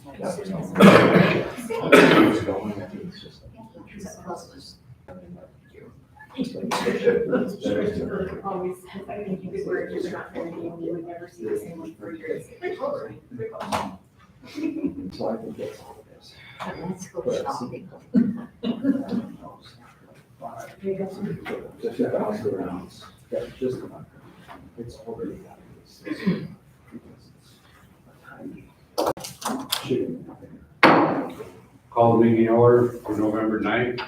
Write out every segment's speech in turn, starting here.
Always, I think you could wear a different outfit and you would never see the same one for years. So I think that's all it is. Let's go shopping. Just a thousand rounds, that's just about, it's already got this. Because it's a tiny shooting. Call the meeting order for November 9th.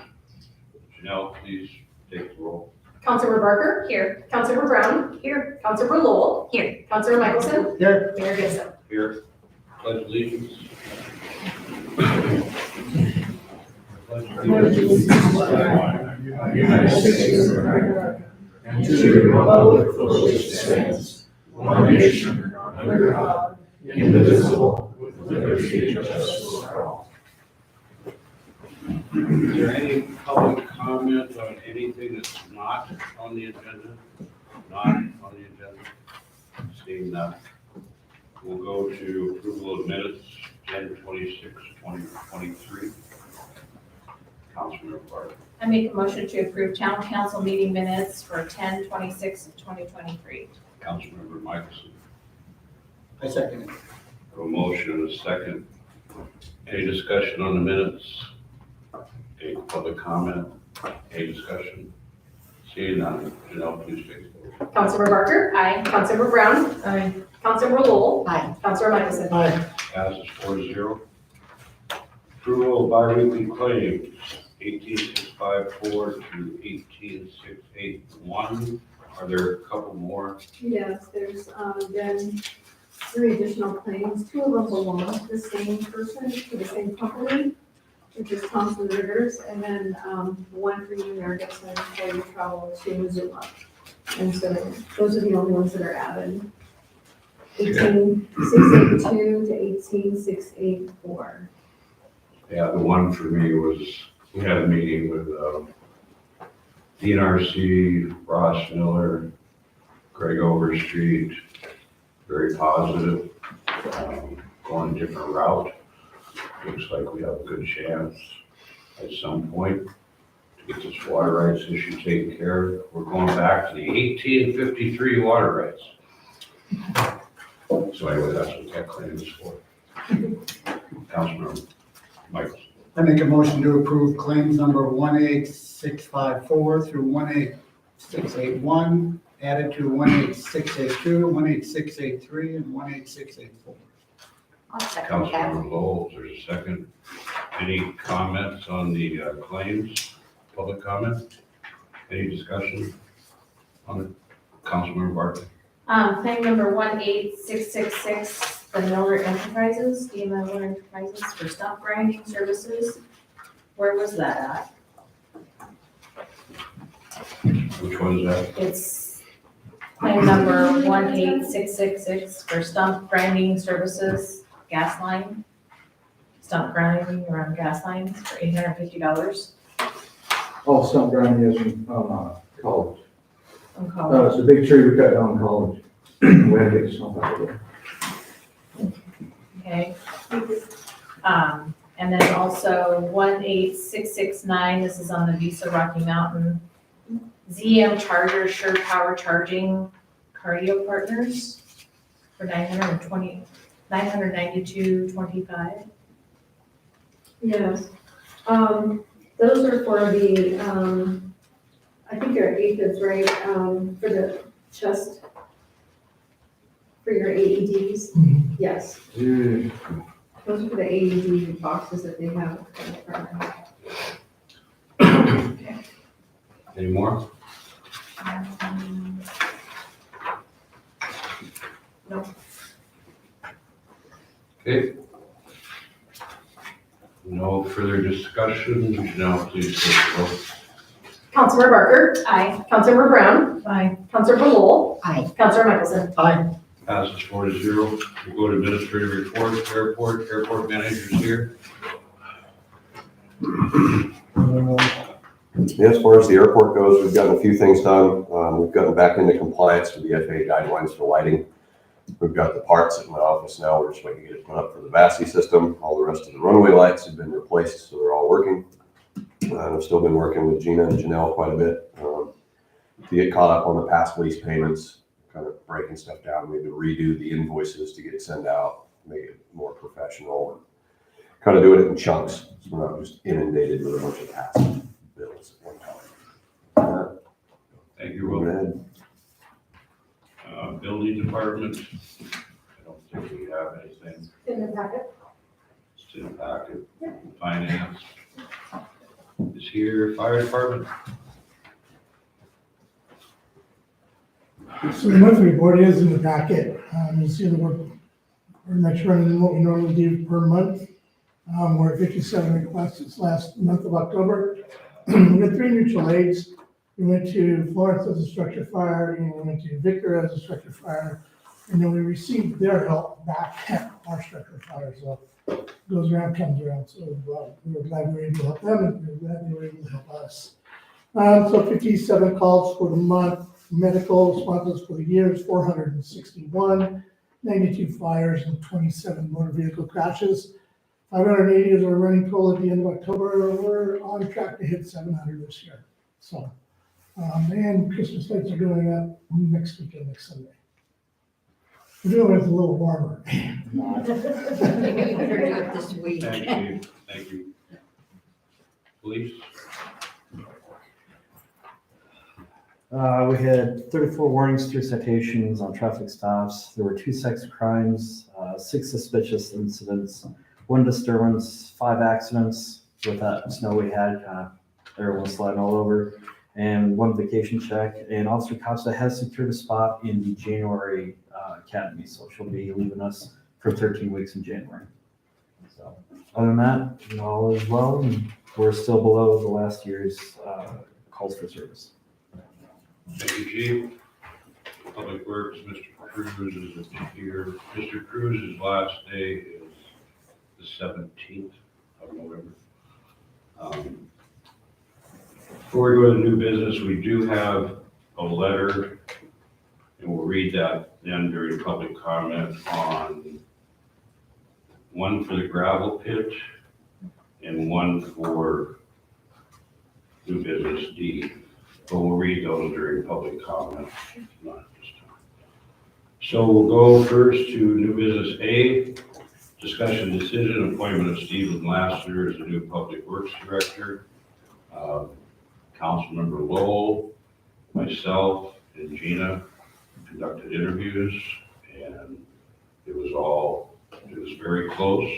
Janelle, please take the roll. Councilmember Barker? Here. Councilmember Brown? Here. Councilmember Lowell? Here. Councilmember Michelson? Here. Mayor Gibson? Here, pledge allegiance. United States of America, and to the republic for which it stands, one nation, under God, indivisible, with liberty and justice for all. Is there any public comment on anything that's not on the agenda? Not on the agenda? Seeing none. We'll go to approval of minutes, 10/26/2023. Councilmember Barker. I make a motion to approve town council meeting minutes for 10/26/2023. Councilmember Michelson. I second it. A motion and a second. Any discussion on the minutes? Any public comment? Any discussion? Seeing none, Janelle, please take the vote. Councilmember Barker? Aye. Councilmember Brown? Aye. Councilmember Lowell? Aye. Councilmember Michelson? Aye. Passes 4-0. Approval of bi-weekly claims, 18654 to 18681. Are there a couple more? Yes, there's been 3 additional claims. 2 of them belong to the same person, to the same company, which is Thompson Rivers, and then one for you, Mayor Gibson, for your travel to Missoula. And so those are the only ones that are added. 18682 to 18684. Yeah, the one for me was, we had a meeting with DNRC, Ross Miller, Greg Overstreet, very positive, going a different route. Looks like we have a good chance at some point to get this water rights issue taken care of. We're going back to the 1853 water rights. So anyway, that's what that claim is for. Councilmember Michaels. I make a motion to approve claims number 18654 through 18681, added to 18682, 18683, and 18684. I'll second that. Councilmember Lowell, there's a second. Any comments on the claims? Public comment? Any discussion on it? Councilmember Barkley? Claim number 18666, the Miller Enterprises, DML Miller Enterprises for stump grinding services. Where was that Which one is that? at? It's claim number 18666 for stump grinding services, gas line. Stump grinding around gas lines for $850 Oh, stump grinding is from college. on call. It's a big tree we cut down in college. We had to get the stump out of there. Okay. And then also 18669, this is on the Visa Rocky Mountain. ZM Charger Sure Power Charging Cardio Partners for $992.25. Yes. Those are for the, I think they're AFibs, right? For the chest, for your AEDs? Yes. Dude, Those are for the AED boxes that they have. Any more? Nope. Okay. No further discussion. Now please take the vote. Councilmember Barker? Aye. Councilmember Brown? Aye. Councilmember Lowell? Aye. Councilmember Michelson? Aye. Passes 4-0. We'll go to administrative reports, airport managers here. As far as the airport goes, we've gotten a few things done. We've gotten back into compliance with the FAA guidelines for lighting. We've got the parts in my office now. We're just waiting to get it put up for the VASI system. All the rest of the runway lights have been replaced, so they're all working. And I've still been working with Gina and Janelle quite a bit to get caught up on the past lease payments, kind of breaking stuff down, maybe redo the invoices to get it sent out, make it more professional, and kind of doing it in chunks, so we're not just inundated with a bunch of past bills at one time. Thank you, Go Will. ahead. Building department, I don't think we have anything. In the packet. It's in the packet. Finance is here, fire department. So the monthly report is in the packet. You see that we're pretty much running what we normally do per month. We're at 57 requests this last month of October. We had 3 mutual aids. We went to Florence as a structure fire, and we went to Victor as a structure fire. And then we received their help back at our structure fire. So goes around, comes around. So we were glad we were able to help them, and we were glad they were able to help us. So 57 calls for the month. Medical responses for the year is 461, 92 fires and 27 motor vehicle crashes. 580 is our running total at the end of October. We're on track to hit 700 this year. So, and Christmas lights are going up next weekend, next Sunday. We're doing it a little warmer. Maybe we better do it this week. Thank you. Police, We had 34 warnings, 3 citations on traffic stops. There were 2 sex crimes, 6 suspicious incidents, 1 disturbance, 5 accidents with that snow we had. Everyone was sliding all over, and 1 vacation check. And Officer Costa has secured a spot in the January academy, so she'll be leaving us for 13 weeks in January. So other than that, all is well, and we're still below the last year's calls for service. thank you, Chief. Public Works, Mr. Cruz is here. Mr. Cruz's last day is the 17th of November. Before we go to new business, we do have a letter, and we'll read that then during public comment on 1 for the gravel pit and 1 for new business D. But we'll read those during public comment, not this time. So we'll go first to new business A, discussion decision, appointment of Stephen Lassiter as the new Public Works Director. Councilmember Lowell, myself, and Gina conducted interviews, and it was very close.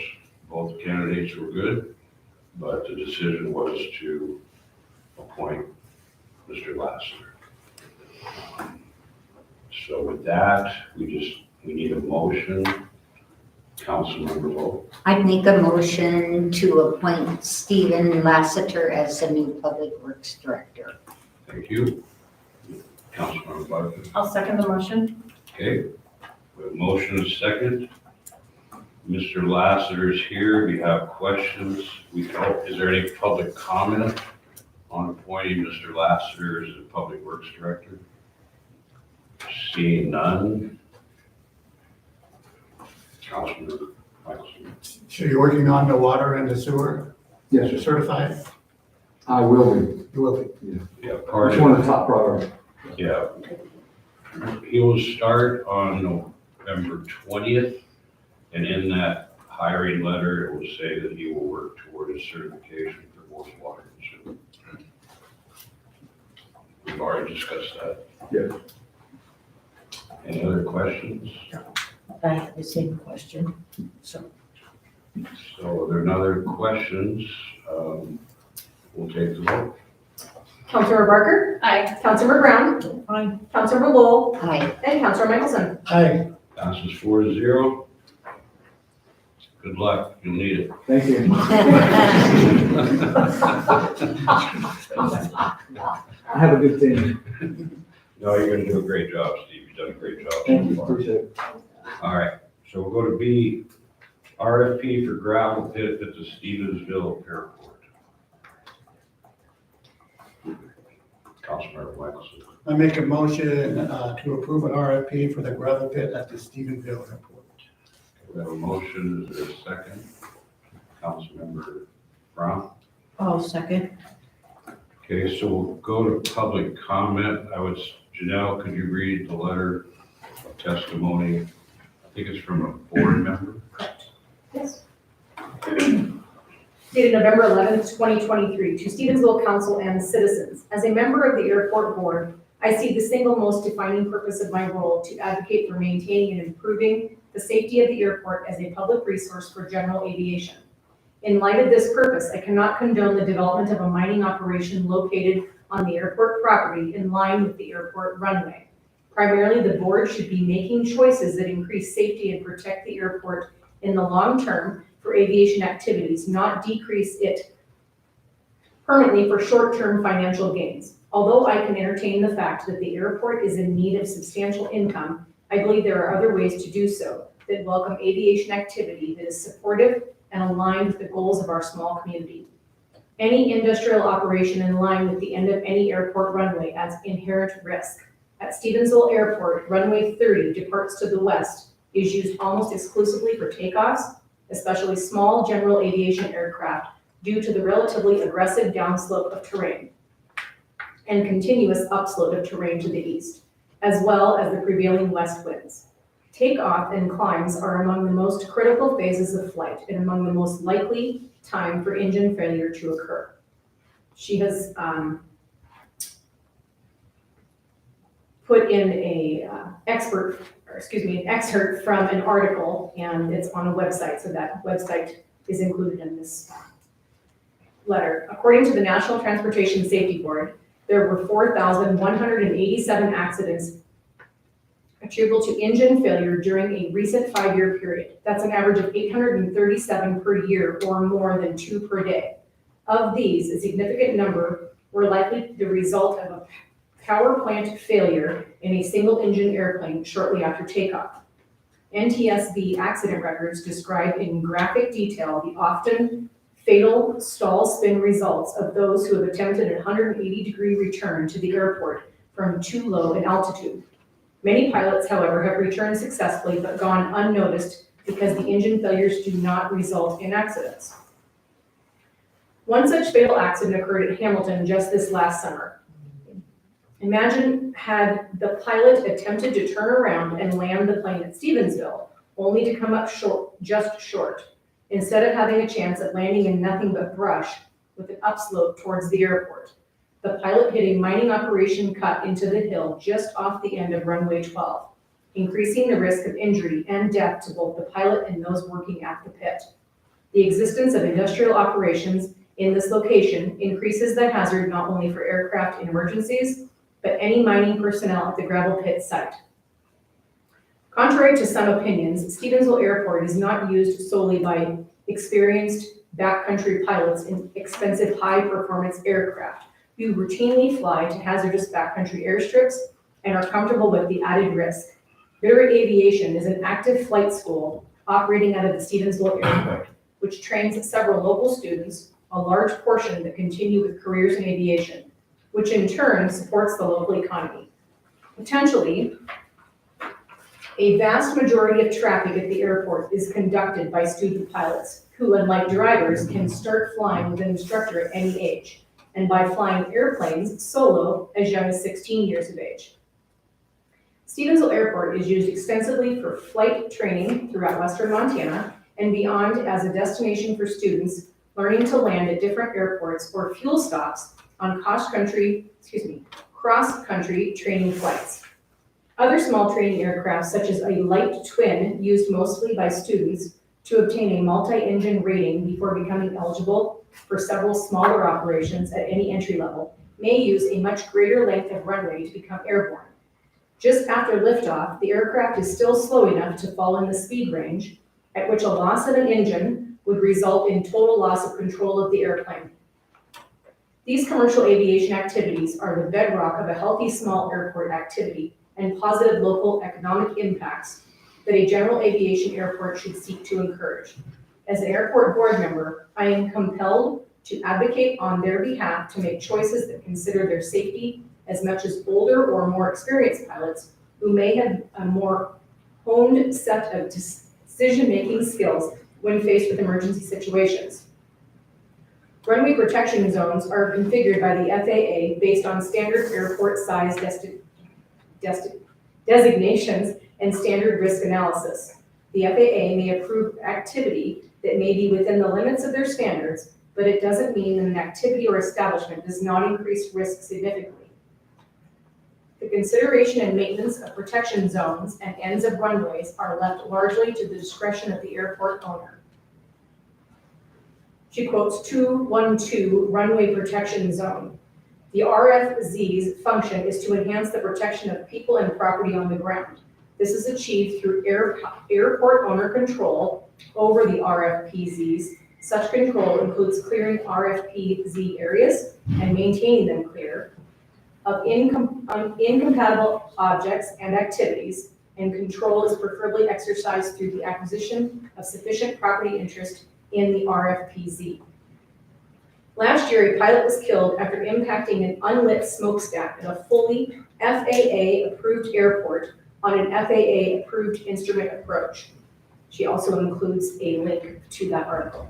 Both candidates were good, but the decision was to appoint Mr. Lassiter. So with that, we need a motion. Councilmember Lowell. I'd make a motion to appoint Stephen Lassiter as the new Public Works Director. Thank you. Councilmember Barker. I'll second the motion. Okay, we have a motion and a second. Mr. Lassiter is here. If you have questions, is there any public comment on appointing Mr. Lassiter as the Public Works Director? Seeing none. Councilmember Michelson. So you're working on the water and the sewer? Yes, You're certified? I will be. You will be. Yeah, part It's one of, of the top priorities. yeah. He will start on November 20th, and in that hiring letter, it will say that he will work toward his certification for both water and sewer. We've already discussed that. Yes. Any other questions? I had the same question, so. So if there are no other questions, we'll take the vote. Councilmember Barker? Aye. Councilmember Brown? Fine. Councilmember Lowell? Aye. And Councilmember Michelson? Aye. Passes 4-0. Good luck, you'll need it. Thank you. I have a good team. No, you're gonna do a great job, Steve. You've done a great job Thank so you, far. appreciate it. All right, so we'll go to B, RFP for gravel pit at the Stevensville Airport. Councilmember Michelson. I make a motion to approve an RFP for the gravel pit at the Stephenville Airport. We have a motion, is there a second? Councilmember Brown? Oh, second. Okay, so we'll go to public comment. Janelle, could you read the letter of testimony? I think it's from a board member. Yes. Dated November 11th, 2023, to Stevensville Council and citizens. As a member of the airport board, I see the single most defining purpose of my role to advocate for maintaining and improving the safety of the airport as a public resource for general aviation. In light of this purpose, I cannot condone the development of a mining operation located on the airport property in line with the airport runway. Primarily, the board should be making choices that increase safety and protect the airport in the long term for aviation activities, not decrease it permanently for short-term financial gains. Although I can entertain the fact that the airport is in need of substantial income, I believe there are other ways to do so that welcome aviation activity that is supportive and aligned with the goals of our small community. Any industrial operation in line with the end of any airport runway adds inherent risk. At Stevensville Airport, runway 30 departs to the west, is used almost exclusively for takeoffs, especially small general aviation aircraft, due to the relatively aggressive downslope of terrain and continuous upslope of terrain to the east, as well as the prevailing west winds. Takeoff and climbs are among the most critical phases of flight and among the most likely time for engine failure to occur. She has put in an excerpt from an article, and it's on a website, so that website is included in this letter. According to the National Transportation Safety Board, there were 4,187 accidents attributable to engine failure during a recent 5-year period. That's an average of 837 per year, or more than 2 per day. Of these, a significant number were likely the result of a power plant failure in a single engine airplane shortly after takeoff. NTSB accident records describe in graphic detail the often fatal stall spin results of those who have attempted a 180-degree return to the airport from too low an altitude. Many pilots, however, have returned successfully but gone unnoticed because the engine failures do not result in accidents. One such fatal accident occurred at Hamilton just this last summer. Imagine had the pilot attempted to turn around and land the plane at Stevensville, only to come up short, just short, instead of having a chance at landing in nothing but brush with an upslope towards the airport. The pilot hit a mining operation cut into the hill just off the end of runway 12, increasing the risk of injury and death to both the pilot and those working at the pit. The existence of industrial operations in this location increases the hazard not only for aircraft in emergencies, but any mining personnel at the gravel pit site. Contrary to some opinions, Stevensville Airport is not used solely by experienced backcountry pilots in expensive high-performance aircraft who routinely fly to hazardous backcountry airstrips and are comfortable with the added risk. Bitter Aviation is an active flight school operating out of the Stevensville Airport, which trains several local students, a large portion that continue with careers in aviation, which in turn supports the local economy. Potentially, a vast majority of traffic at the airport is conducted by student pilots who, unlike drivers, can start flying with an instructor at any age, and by flying airplanes solo as young as 16 years of age. Stevensville Airport is used extensively for flight training throughout Western Montana and beyond as a destination for students learning to land at different airports or fuel stops on cross-country training flights. Other small training aircraft, such as a light twin used mostly by students to obtain a multi-engine rating before becoming eligible for several smaller operations at any entry level, may use a much greater length of runway to become airborne. Just after liftoff, the aircraft is still slow enough to fall in the speed range, at which a loss of an engine would result in total loss of control of the airplane. These commercial aviation activities are the bedrock of a healthy small airport activity and positive local economic impacts that a general aviation airport should seek to encourage. As an airport board member, I am compelled to advocate on their behalf to make choices that consider their safety as much as older or more experienced pilots who may have a more honed set of decision-making skills when faced with emergency situations. Runway protection zones are configured by the FAA based on standard airport size designations and standard risk analysis. The FAA may approve activity that may be within the limits of their standards, but it doesn't mean that an activity or establishment does not increase risk significantly. The consideration and maintenance of protection zones and ends of runways are left largely to the discretion of the airport owner. She quotes 212 runway protection zone. The RFZ's function is to enhance the protection of people and property on the ground. This is achieved through airport owner control over the RFPZs. Such control includes clearing RFPZ areas and maintaining them clear of incompatible objects and activities, and control is preferably exercised through the acquisition of sufficient property interest in the RFPZ. Last year, a pilot was killed after impacting an unlit smokestack at a fully FAA-approved airport on an FAA-approved instrument approach. She also includes a link to that article.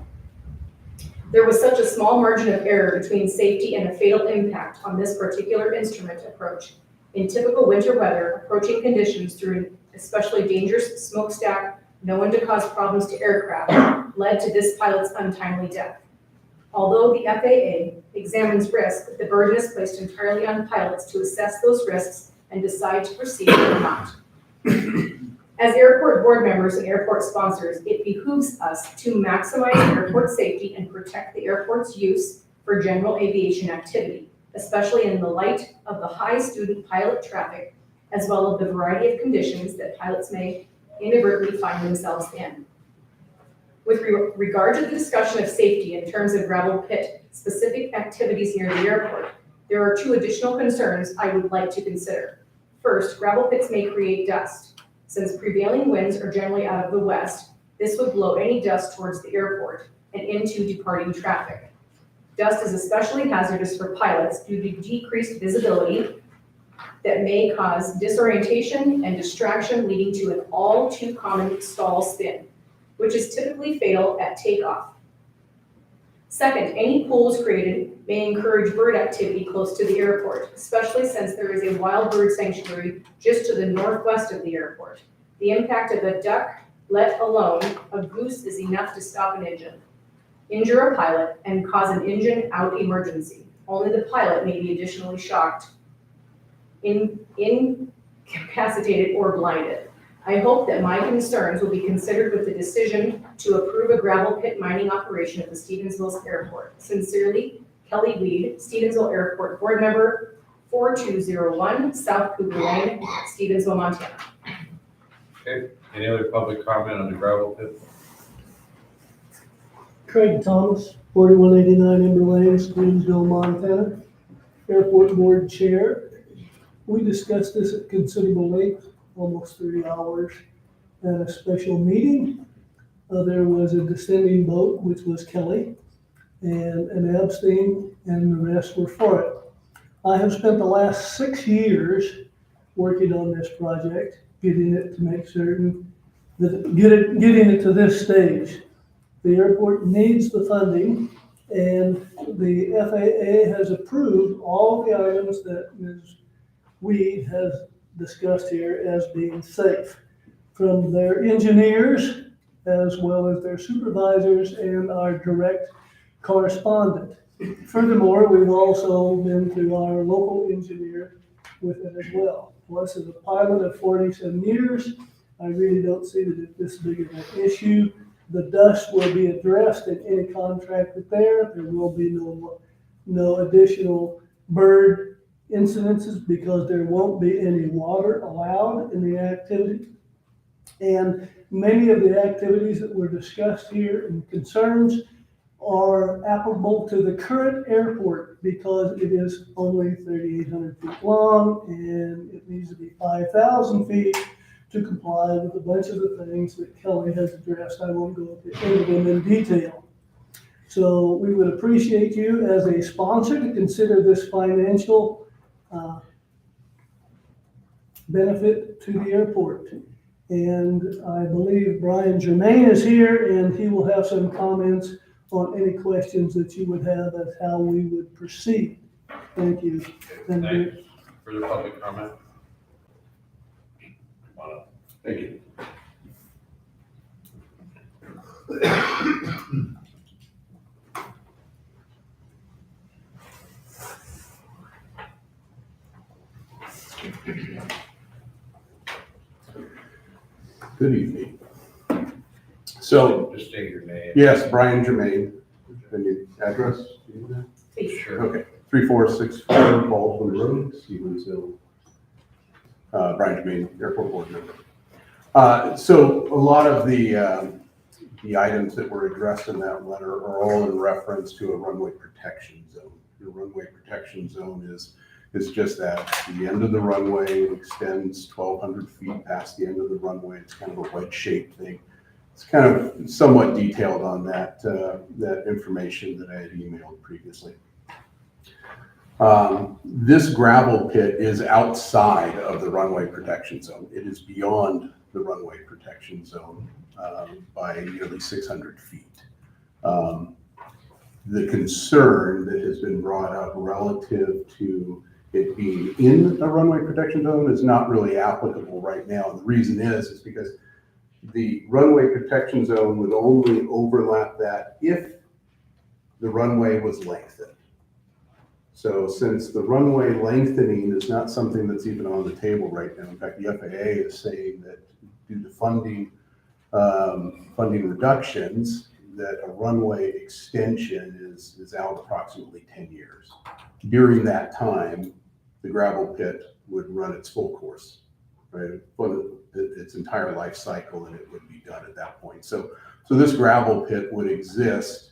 There was such a small margin of error between safety and a fatal impact on this particular instrument approach. In typical winter weather, approaching conditions through an especially dangerous smokestack known to cause problems to aircraft led to this pilot's untimely death. Although the FAA examines risk, the burden is placed entirely on pilots to assess those risks and decide to proceed or not. As airport board members and airport sponsors, it behooves us to maximize airport safety and protect the airport's use for general aviation activity, especially in the light of the high student pilot traffic, as well as the variety of conditions that pilots may inadvertently find themselves in. With regard to the discussion of safety in terms of gravel pit specific activities near the airport, there are two additional concerns I would like to consider. First, gravel pits may create dust. Since prevailing winds are generally out of the west, this would blow any dust towards the airport and into departing traffic. Dust is especially hazardous for pilots due to decreased visibility that may cause disorientation and distraction, leading to an all too common stall spin, which is typically fatal at takeoff. Second, any pools created may encourage bird activity close to the airport, especially since there is a wild bird sanctuary just to the northwest of the airport. The impact of a duck, let alone a goose, is enough to stop an engine, injure a pilot, and cause an engine out emergency. Only the pilot may be additionally shocked, incapacitated, or blinded. I hope that my concerns will be considered with the decision to approve a gravel pit mining operation at the Stevensville Airport. Sincerely, Kelly Weed, Stevensville Airport Board Member, 4201 South Cougar Lane, Stevensville, Montana. Okay, any other public comment on the gravel pit? Craig Thomas, 4189 Ember Lane, Stevensville, Montana, Airport Board Chair. We discussed this at considerable length, almost 3 hours, at a special meeting. There was a dissenting vote, which was Kelly, and an abstain, and the rest were for it. I have spent the last 6 years working on this project, getting it to make certain that getting it to this stage. The airport needs the funding, and the FAA has approved all the items that Ms. Weed has discussed here as being safe, from their engineers as well as their supervisors and our direct correspondent. Furthermore, we've also been to our local engineer with it as well. Plus, as a pilot of 47 years, I really don't see that it's this big of an issue. The dust will be addressed in any contract there. There will be no additional bird incidences because there won't be any water allowed in the activity. And many of the activities that were discussed here and concerns are applicable to the current airport because it is only 3,800 feet long and it needs to be 5,000 feet to comply with a bunch of the things that Kelly has addressed. I won't go into them in detail. So we would appreciate you as a sponsor to consider this financial benefit to the airport. And I believe Brian Germain is here, and he will have some comments on any questions that you would have as how we would proceed. Thank you. Thank you. Thanks. Further public comment? Come on up. Thank you. Good evening. So, Just state your name. yes, Brian Germain, and your address? Sure. Okay, 3464 Baldwin Road, Stevensville. Brian Germain, Airport Board member. So a lot of the items that were addressed in that letter are all in reference to a runway protection zone. The runway protection zone is just that. The end of the runway extends 1,200 feet past the end of the runway. It's kind of a wedge-shaped thing. It's kind of somewhat detailed on that, that information that I had emailed previously. This gravel pit is outside of the runway protection zone. It is beyond the runway protection zone by nearly 600 feet. The concern that has been brought up relative to it being in a runway protection zone is not really applicable right now. And the reason is because the runway protection zone would only overlap that if the runway was lengthened. So since the runway lengthening is not something that's even on the table right now, in fact, the FAA is saying that due to funding reductions, that a runway extension is out approximately 10 years. During that time, the gravel pit would run its full course, right? For its entire life cycle, and it would be done at that point. So this gravel pit would exist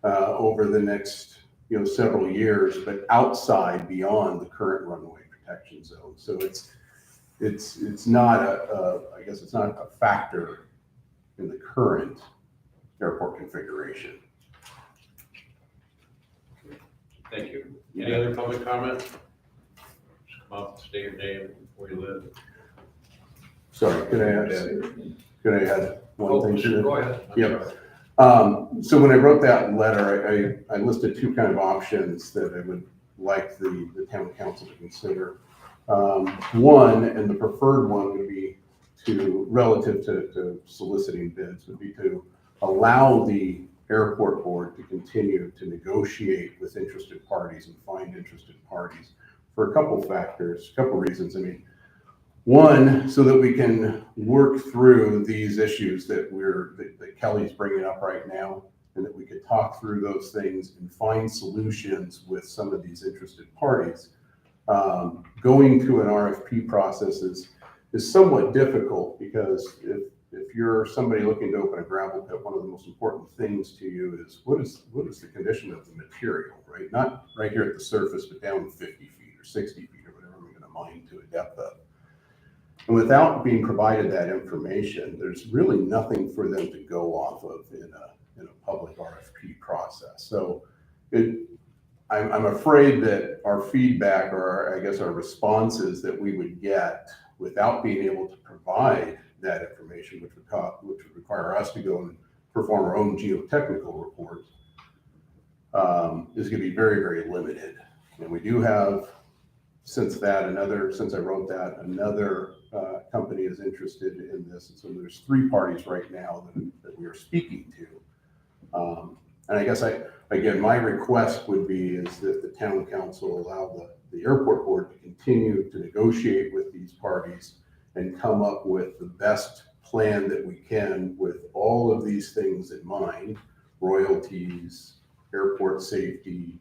over the next several years, but outside beyond the current runway protection zone. So it's not I guess it's not a factor in the current airport configuration. Thank you. Any other public comment? Just come up, state your name, where you live. Sorry, could I add one thing to that? Go ahead. Yep. So when I wrote that letter, I listed two kind of options that I would like the town council to consider. One, and the preferred one would be relative to soliciting bids, would be to allow the airport board to continue to negotiate with interested parties and find interested parties for a couple factors, a couple reasons. I mean, one, so that we can work through these issues that Kelly's bringing up right now, and that we could talk through those things and find solutions with some of these interested parties. Going through an RFP process is somewhat difficult, because if you're somebody looking to open a gravel pit, one of the most important things to you is what is the condition of the material, right? Not right here at the surface, but down 50 feet or 60 feet or whatever we're going to mine to a depth of. And without being provided that information, there's really nothing for them to go off of in a public RFP process. So I'm afraid that our feedback, or I guess our responses that we would get without being able to provide that information, which would require us to go and perform our own geotechnical report, is going to be very, very limited. And we do have, since I wrote that, another company is interested in this. And so there's three parties right now that we are speaking to. And I guess again, my request would be is that the town council allow the airport board to continue to negotiate with these parties and come up with the best plan that we can with all of these things in mind: royalties, airport safety,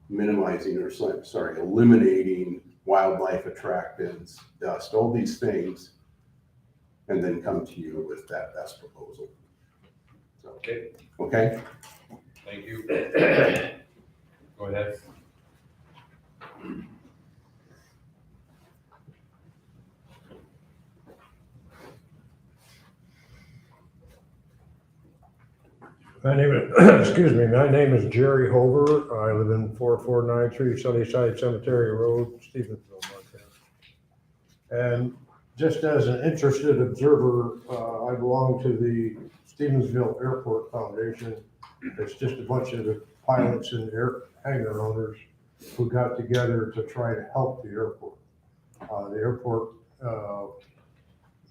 eliminating wildlife attractants, dust, all these things, and then come to you with that best proposal. So, okay? Thank you. Go ahead. My name is Jerry Hover. I live in 4493 Sunnyside Cemetery Road, Stevensville, And just as an interested observer, I belong to the Stevensville Airport Foundation. It's just a bunch of the pilots and air hangar owners who got together to try to help the airport. The airport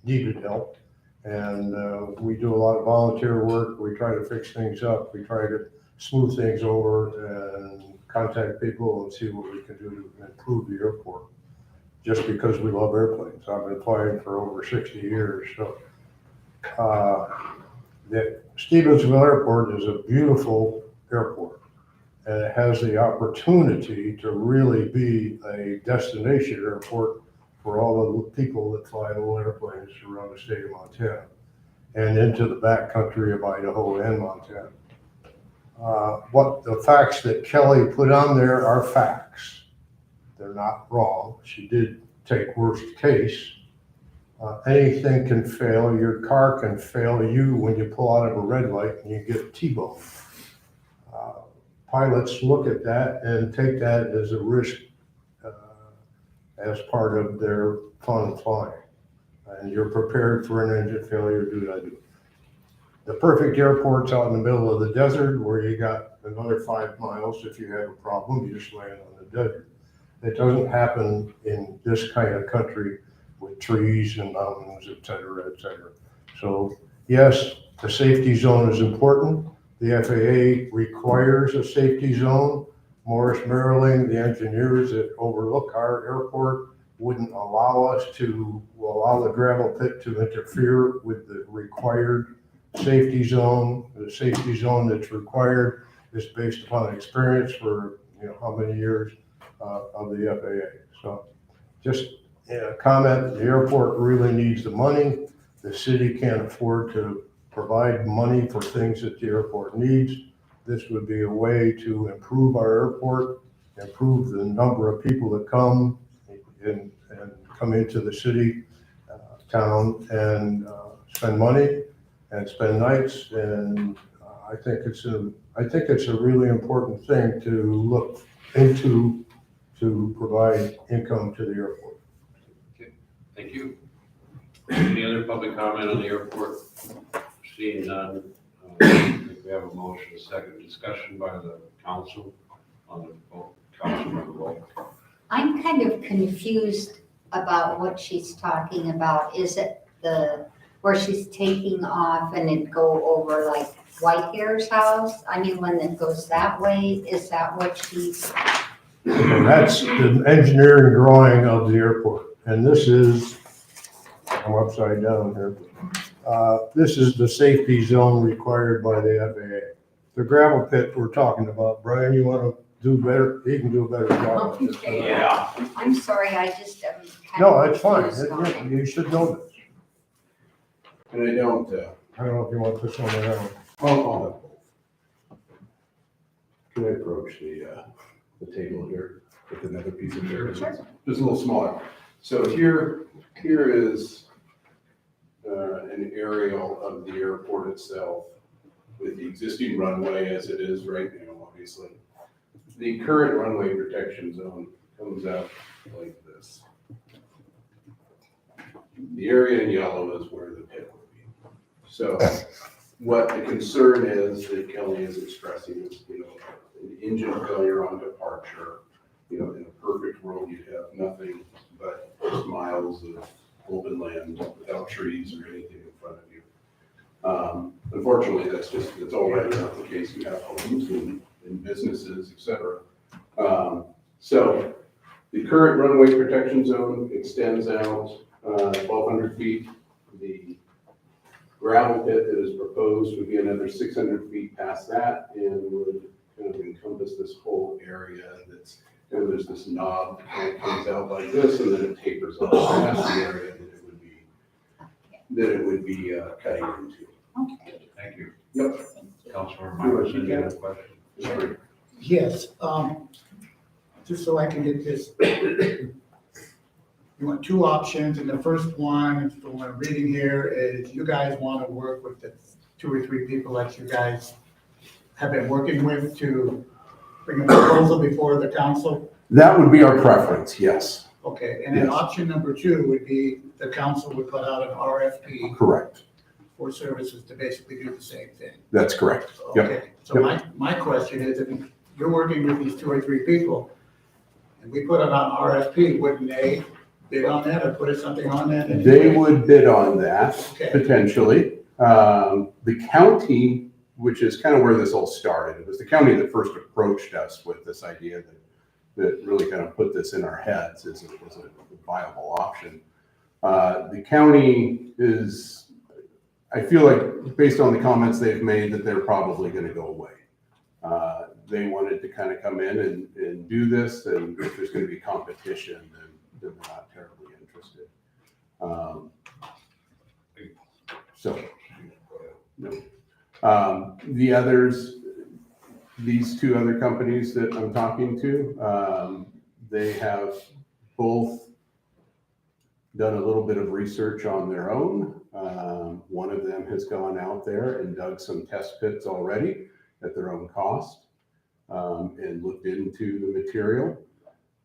needed help, and we do a lot of volunteer work. We try to fix things up. We try to smooth things over and contact people and see what we can do to improve the airport. Just because we love airplanes. I've been flying for over 60 years, so. The Stevensville Airport is a beautiful airport, and it has the opportunity to really be a destination airport for all the people that fly little airplanes around the state of Montana and into the backcountry of Idaho and Montana. What the facts that Kelly put on there are facts. They're not wrong. She did take worst case. Anything can fail. Your car can fail you when you pull out of a red light and you get a T-bone. Pilots look at that and take that as a risk as part of their fun flying. And you're prepared for an engine failure, do what I do. The perfect airport's out in the middle of the desert where you got another 5 miles. If you have a problem, you just land on the desert. It doesn't happen in this kind of country with trees and mountains, et cetera, et cetera. So yes, the safety zone is important. The FAA requires a safety zone. Morris Merriling, the engineers that overlook our airport, wouldn't allow the gravel pit to interfere with the required safety zone. The safety zone that's required is based upon experience for how many years of the FAA. So just a comment, the airport really needs the money. The city can't afford to provide money for things that the airport needs. This would be a way to improve our airport, improve the number of people that come and come into the city, town, and spend money and spend nights. And I think it's a really important thing to look into to provide income to the airport. Okay, thank you. Any other public comment on the airport? Seeing none, I think we have a motion, a second discussion by the council on the vote. Councilmember Volk. I'm kind of confused about what she's talking about. Is it where she's taking off and it go over like Whitehair's house? I mean, when it goes that way, is that what she's? And that's the engineering drawing of the airport. And this is, I'm upside down here. This is the safety zone required by the FAA. The gravel pit we're talking about, Brian, you want to do better? He can do a better job. Okay. Yeah. I'm sorry, I just am kind No, of it's fine. confused on it. You should know this. And I don't, I don't know if you want this one or that one. I'll have both. Can I approach the table here with another piece of paper? Sure. Just a little smaller. So here is an aerial of the airport itself with the existing runway as it is right now, obviously. The current runway protection zone comes out like this. The area in yellow is where the pit would be. So what the concern is that Kelly is expressing is, an engine failure on departure. In a perfect world, you'd have nothing but just miles of open land without trees or anything in front of you. Unfortunately, that's already not the case. You have homes and businesses, et cetera. So the current runway protection zone extends out 1,200 feet. The gravel pit that is proposed would be another 600 feet past that and would kind of encompass this whole area that's, there's this knob that comes out like this and then it tapers off. That's the area that it would be cutting into. Okay. Thank you. Yep. Councilmember Myers, any other questions? Sure. Yes, just so I can get this. You want two options, and the first one, from what I'm reading here, is you guys want to work with the 2 or 3 people that you guys have been working with to bring a proposal before the council? That would be our preference, yes. Okay, and then Yes. option number 2 would be the council would put out an RFP Correct. for services to basically do the same thing. That's correct. Yep. Okay, so my question is, if you're working with these 2 or 3 people, and we put it on RFP, wouldn't they bid on that or put something on that? anyway? They would bid on that, Okay. potentially. The county, which is kind of where this all started, it was the county that first approached us with this idea that really kind of put this in our heads as a viable option. The county is, I feel like, based on the comments they've made, that they're probably going to go away. They wanted to kind of come in and do this, and if there's going to be competition, then they're not terribly interested. So, no. The others, these 2 other companies that I'm talking to, they have both done a little bit of research on their own. One of them has gone out there and dug some test pits already at their own cost, and looked into the material.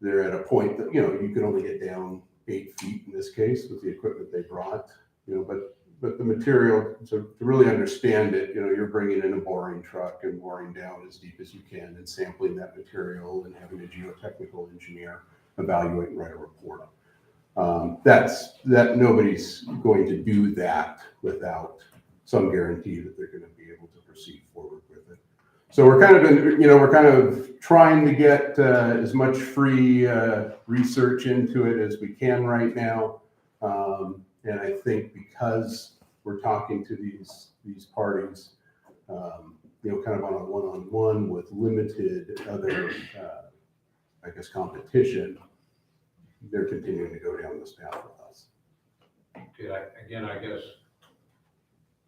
They're at a point that, you can only get down 8 feet in this case with the equipment they brought, but the material, to really understand it, you're bringing in a boring truck and boring down as deep as you can and sampling that material and having a geotechnical engineer evaluate and write a report. That nobody's going to do that without some guarantee that they're going to be able to proceed forward with it. So we're kind of trying to get as much free research into it as we can right now. And I think because we're talking to these parties, kind of on a one-on-one with limited other, competition, they're continuing to go down this path with us. Okay, I guess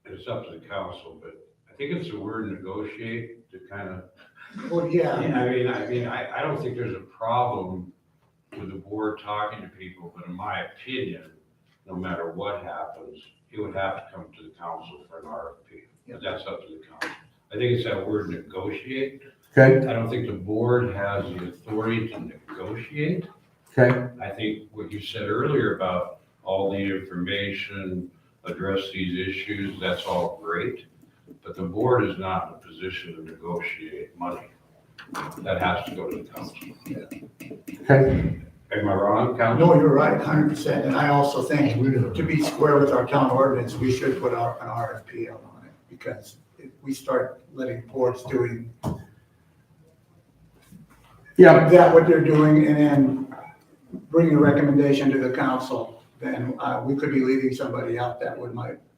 it's up to the council, but I think it's the word negotiate to kind of. Well, yeah. I don't think there's a problem with the board talking to people, but in my opinion, no matter what happens, it would have to come to the council for an RFP. But that's up to the council. I think it's that word negotiate. Okay. I don't think the board has the authority to negotiate. Okay. I think what you said earlier about all the information, address these issues, that's all great. But the board is not in a position to negotiate money. That has to go to the council. Okay. Am I wrong, council? No, you're right, 100%. And I also think, to be square with our town ordinance, we should put out an RFP out on it, because if we start letting boards doing what they're doing and then bring a recommendation to the council, then we could be leaving somebody out that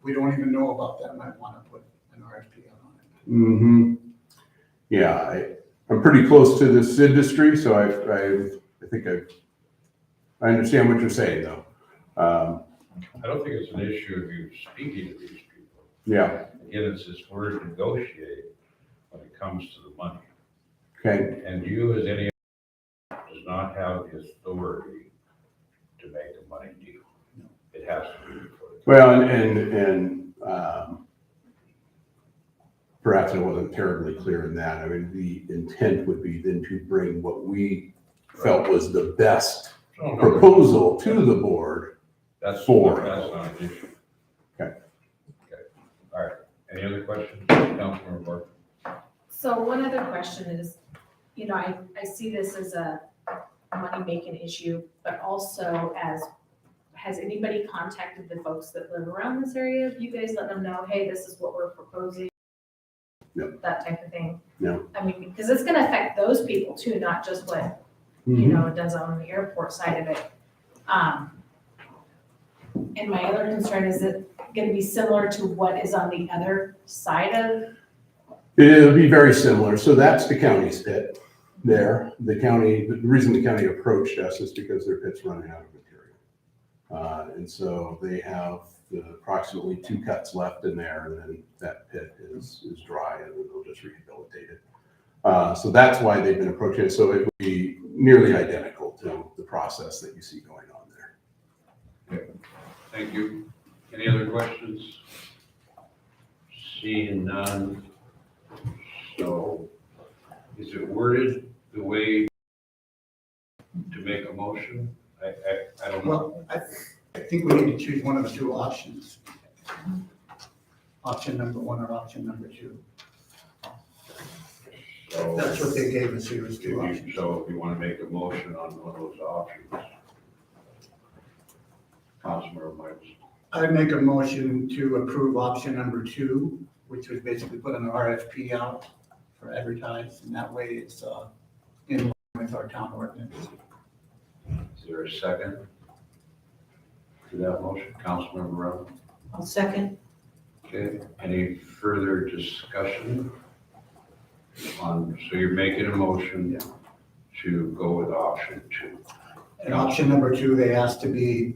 we don't even know about that, might want to put an RFP out on it. Mm-hmm. Yeah, I'm pretty close to this industry, so I think I understand what you're saying, though. I don't think it's an issue of you speaking to these people. Yeah. Again, it's this word negotiate when it comes to the money. Okay. And you, as any, does not have the authority to make a money deal. It has to be before the. Well, and perhaps I wasn't terribly clear in that. I mean, the intent would be then to bring what we felt was the best proposal to the board. That's for. That's not an issue. Okay. Okay. All right. Any other questions, Councilmember Bork? So one other question is, I see this as a money-making issue, but also has anybody contacted the folks that live around this area? You guys let them know, hey, this is what we're proposing? No. That type of thing? No. I mean, because it's gonna affect those people too, not just what, it does on the airport side of it. And my other concern, is it gonna be similar to what is on the other side of? It'll be very similar. So that's the county's pit there. The reason the county approached us is because their pit's running out of material. And so they have approximately 2 cuts left in there, and then that pit is dry, and they'll just rehabilitate it. So that's why they've been approaching it. So it would be nearly identical to the process that you see going on there. Okay. Thank you. Any other questions? Seeing none. So is it worded the way to make a motion? I don't know. Well, I think we need to choose one of the two options. Option number one or option number two. So, That's what they gave us here, was two options. so if you want to make a motion on one of those options. Councilmember Michaels. I'd make a motion to approve option number two, which would basically put an RFP out for advertise, and that way it's in line with our town ordinance. Is there a second to that motion? Councilmember Rowe? I'll second. Okay, any further discussion on, so you're making a motion to go with option two? And option number two, they asked to be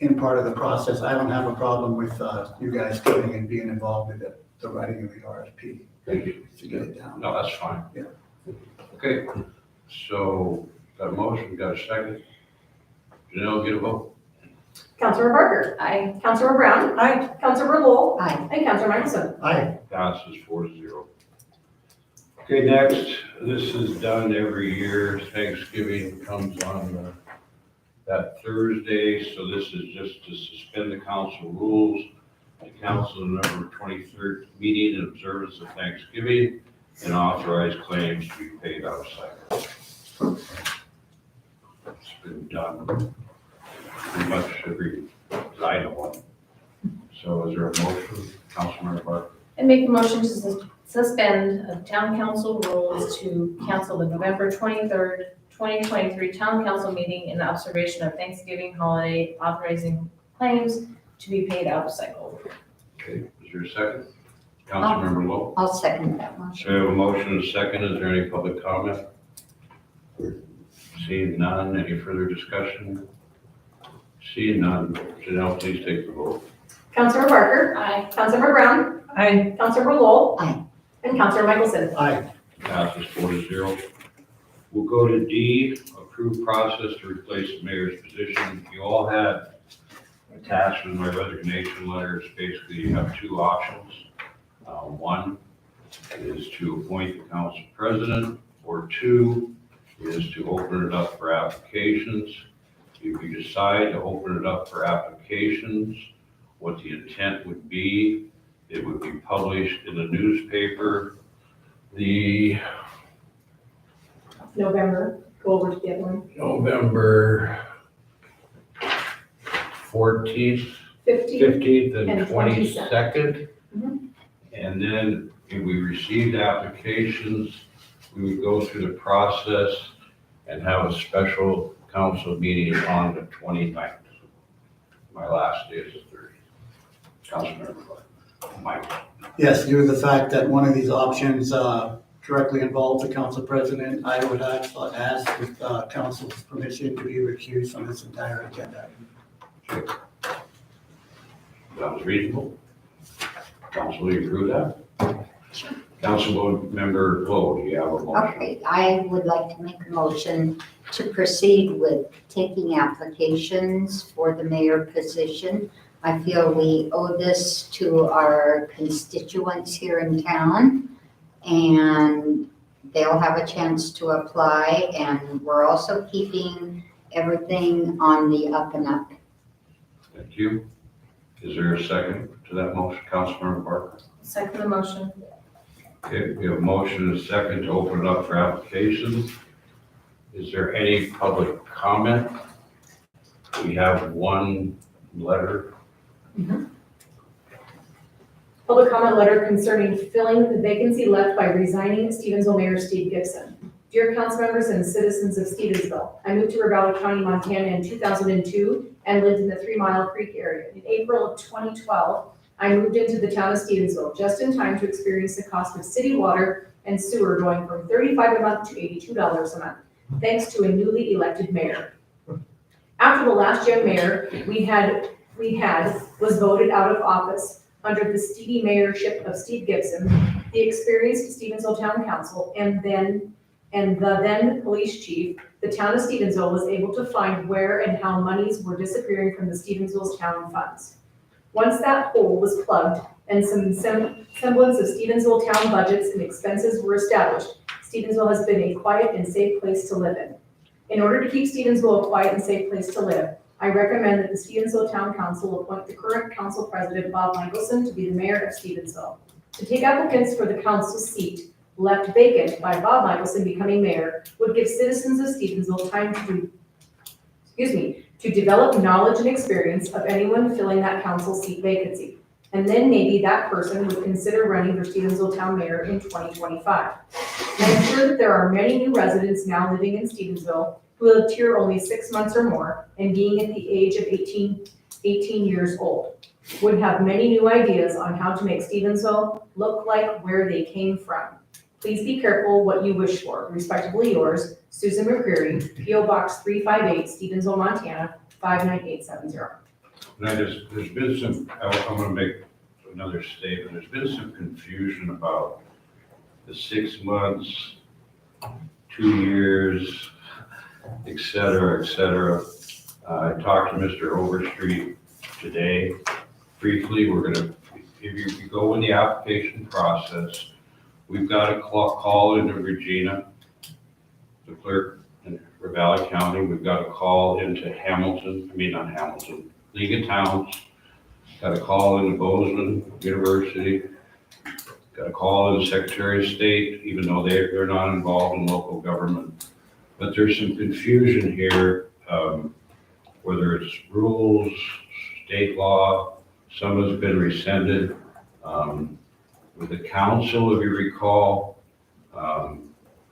in part of the process. I don't have a problem with you guys coming and being involved in the writing of the RFP. Thank you. To get it down. No, that's fine. Yeah. Okay, so got a motion, got a second. Janelle, get a vote. Councilmember Parker. Aye. Councilmember Brown. Aye. Councilmember Lowell. Aye. And Councilmember Michelson. Aye. Passes 4-0. Okay, next, this is done every year. Thanksgiving comes on that Thursday, so this is just to suspend the council rules, to cancel the November 23rd meeting in observance of Thanksgiving, and authorize claims to be paid out of cycle. It's been done pretty much every, that I know of. So is there a motion, Councilmember Barker? And make a motion to suspend town council rules to cancel the November 23rd, 2023 town council meeting in observation of Thanksgiving holiday, authorizing claims to be paid out of cycle. Okay, is there a second? Councilmember Lowe? I'll second that motion. So we have a motion and a second. Is there any public comment? Seeing none, any further discussion? Seeing none, Janelle, please take the vote. Councilmember Parker. Aye. Councilmember Brown. Aye. Councilmember Lowell. Aye. And Councilmember Michelson. Aye. Passes 4-0. We'll go to D, approved process to replace the mayor's position. You all had attached in my resignation letters, basically you have two options. One is to appoint the council president, or two is to open it up for applications. If you decide to open it up for applications, what the intent would be, it would be published in the newspaper. The November, go over to the other one. November 14th, 15th. 15th and And 22nd. Mhm. And then if we received applications, we would go through the process and have a special council meeting on the 29th. My last day is the 30th. Councilmember Mike. Yes, due to the fact that one of these options directly involves the council president, I would ask with council's permission to be recused from this entire agenda. Sounds reasonable. Council, you approve that? Councilmember Lowe, do you have a motion? Okay, I would like to make a motion to proceed with taking applications for the mayor position. I feel we owe this to our constituents here in town, and they'll have a chance to apply, and we're also keeping everything on the up and up. Thank you. Is there a second to that motion, Councilmember Parker? Second the motion. Okay, we have a motion and a second to open it up for applications. Is there any public comment? We have one letter. Public comment letter concerning filling the vacancy left by resigning Stevensville Mayor Steve Gibson. Dear council members and citizens of Stevensville, I moved to Ravalli County, Montana in 2002 and lived in the 3 Mile Creek area. In April of 2012, I moved into the town of Stevensville just in time to experience the cost of city water and sewer going from $35 a month to $82 a month, thanks to a newly elected mayor. After the last young mayor we had was voted out of office under the steady mayorship of Steve Gibson, the experienced Stevensville Town Council, and the then police chief, the town of Stevensville was able to find where and how monies were disappearing from the Stevensville's town funds. Once that hole was plugged and some semblance of Stevensville town budgets and expenses were established, Stevensville has been a quiet and safe place to live in. In order to keep Stevensville a quiet and safe place to live, I recommend that the Stevensville Town Council appoint the current council president, Bob Michelson, to be the mayor of Stevensville. To take applicants for the council seat left vacant by Bob Michelson becoming mayor would give citizens of Stevensville time to develop knowledge and experience of anyone filling that council seat vacancy. And then maybe that person would consider running for Stevensville Town Mayor in 2025. I'm sure that there are many new residents now living in Stevensville who lived here only 6 months or more and being at the age of 18 years old would have many new ideas on how to make Stevensville look like where they came from. Please be careful what you wish for. Respectfully yours, Susan McCreary, P.O. Box 358, Stevensville, Montana, 59870. And there's been some, I want to make another statement. There's been some confusion about the 6 months, 2 years, et cetera, et cetera. I talked to Mr. Overstreet today. Briefly, we're gonna, if you go in the application process, we've got to call into Regina, the clerk in Valley County. We've got to call into League of Towns. Got to call into Bozeman University. Got to call in the Secretary of State, even though they're not involved in local government. But there's some confusion here, whether it's rules, state law, some has been rescinded. With the council, if you recall,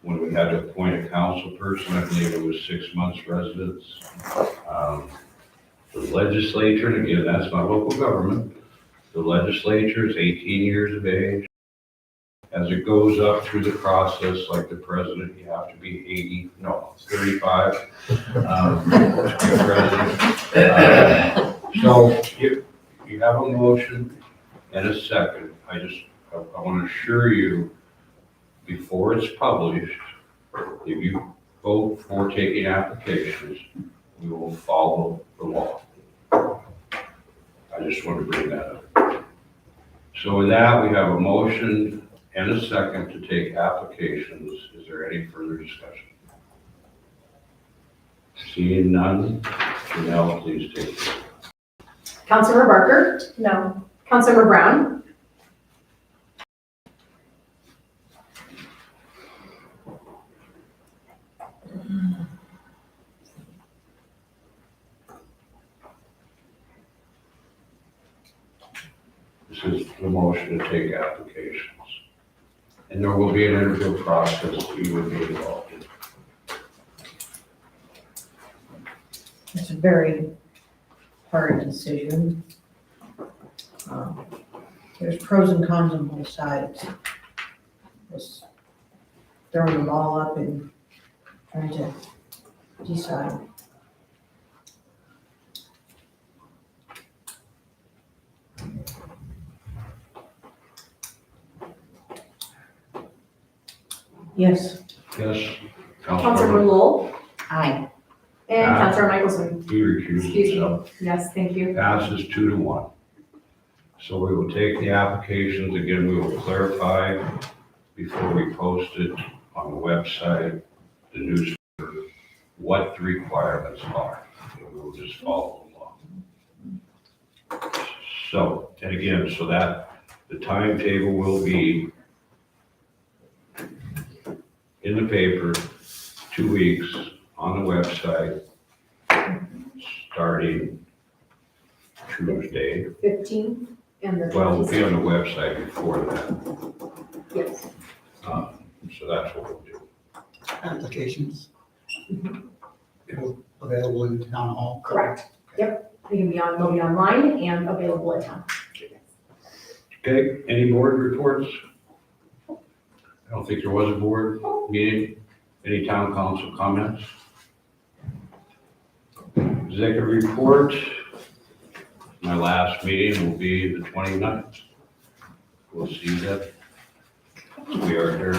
when we had to appoint a council person, I believe it was 6 months residence. The legislature, and again, that's not local government, the legislature is 18 years of age. As it goes up through the process, like the president, you have to be 35 to be president. So you have a motion and a second. I want to assure you, before it's published, if you vote for taking applications, we will follow the law. I just want to bring that up. So with that, we have a motion and a second to take applications. Is there any further discussion? Seeing none, Janelle, please take it. Councilmember Barker, No. Councilmember Brown, This is the motion to take applications. And there will be an interview process you would be involved in. It's a very hard decision. There's pros and cons on both sides. Just throwing them all up and trying to decide. Yes. Yes, Councilmember Councilmember, Lowell, Aye. and Aye. Councilmember Michelson. he recused Excuse himself. me. Yes, thank you. Passes 2-1. So we will take the applications. Again, we will clarify before we post it on the website, the newspaper, what the requirements are. And we will just follow the law. So, and again, so that the timetable will be in the paper, 2 weeks on the website, starting Tuesday. 15 and the Well, it'll be 26th. on the website before that. Yes. So that's what we'll do. Applications. Available in the town hall. Correct. Yep. They can be on, they'll be online and available at town. Okay, any board reports? I don't think there was a board meeting. Any town council comments? Executive report. My last meeting will be the 29th. We'll see you then. We are here.